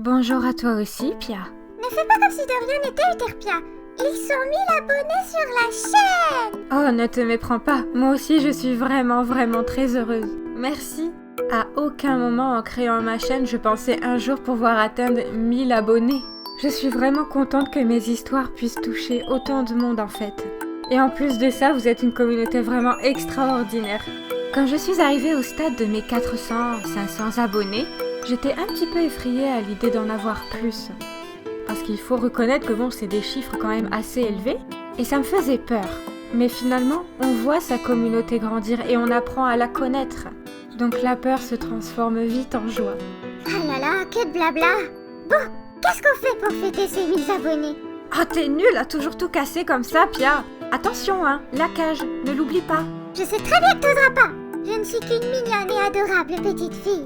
Bonjour à toi aussi, Pia. Ne fais pas comme si de rien n'était, Euterpia. Ils sont 1000 abonnés sur la chaîne. Oh, ne te méprends pas. Moi aussi, je suis vraiment très heureuse. Merci. À aucun moment en créant ma chaîne, je pensais un jour pouvoir atteindre 1000 abonnés. Je suis vraiment contente que mes histoires puissent toucher autant de monde en fait. Et en plus de ça, vous êtes une communauté vraiment extraordinaire. Quand je suis arrivée au stade de mes 400-500 abonnés, j'étais un petit peu effrayée à l'idée d'en avoir plus. Parce qu'il faut reconnaître que bon, c'est des chiffres quand même assez élevés, et ça me faisait peur. Mais finalement, on voit sa communauté grandir et on apprend à la connaître. Donc la peur se transforme vite en joie. Ah là là, que de blabla. Bon, qu'est-ce qu'on fait pour fêter ces 1000 abonnés? Ah, t'es nulle à toujours tout casser comme ça, Pia. Attention, hein, la cage, ne l'oublie pas. Je sais très bien que t'oseras pas. Je ne suis qu'une mignonne et adorable petite fille.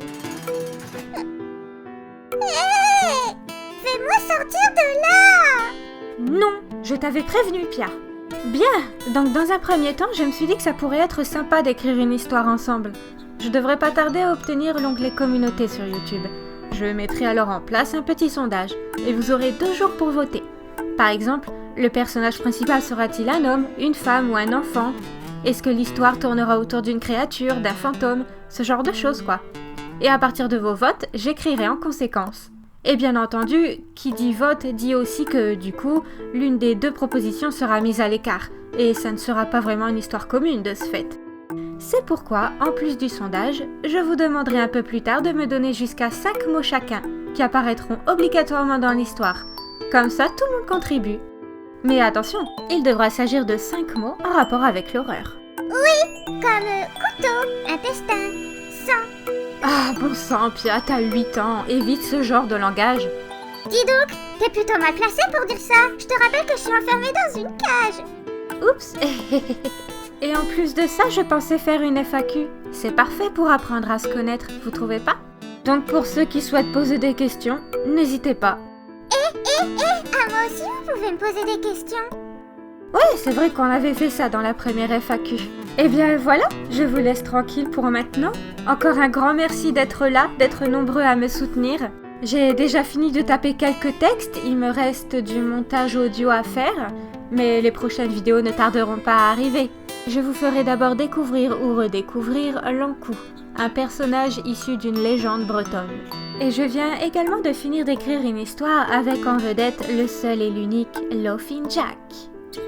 Hé! Fais-moi sortir de là! Non, je t'avais prévenu, Pia. Bien, donc dans un premier temps, je me suis dit que ça pourrait être sympa d'écrire une histoire ensemble. Je devrais pas tarder à obtenir l'onglet communauté sur YouTube. Je mettrai alors en place un petit sondage, et vous aurez 2 jours pour voter. Par exemple, le personnage principal sera-t-il un homme, une femme ou un enfant? Est-ce que l'histoire tournera autour d'une créature, d'un fantôme? Ce genre de choses, quoi. Et à partir de vos votes, j'écrirai en conséquence. Et bien entendu, qui dit vote dit aussi que, du coup, l'une des 2 propositions sera mise à l'écart, et ça ne sera pas vraiment une histoire commune de ce fait. C'est pourquoi, en plus du sondage, je vous demanderai un peu plus tard de me donner jusqu'à 5 mots chacun, qui apparaîtront obligatoirement dans l'histoire. Comme ça, tout le monde contribue. Mais attention, il devra s'agir de 5 mots en rapport avec l'horreur. Oui, comme couteau, intestin, sang. Ah, bon sang, Pia, t'as 8 ans, évite ce genre de langage. Dis donc, t'es plutôt mal placé pour dire ça. Je te rappelle que je suis enfermée dans une cage. Oups. Et en plus de ça, je pensais faire une FAQ. C'est parfait pour apprendre à se connaître, vous trouvez pas? Donc pour ceux qui souhaitent poser des questions, n'hésitez pas. Ah, moi aussi, vous pouvez me poser des questions. Ouais, c'est vrai qu'on avait fait ça dans la première FAQ. Eh bien voilà, je vous laisse tranquille pour maintenant. Encore un grand merci d'être là, d'être nombreux à me soutenir. J'ai déjà fini de taper quelques textes, il me reste du montage audio à faire, mais les prochaines vidéos ne tarderont pas à arriver. Je vous ferai d'abord découvrir ou redécouvrir Lankou, un personnage issu d'une légende bretonne. Et je viens également de finir d'écrire une histoire avec en vedette le seul et l'unique Laughing Jack.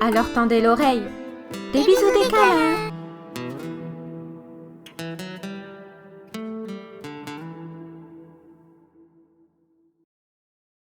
Alors tendez l'oreille. Des bisous, des câlins.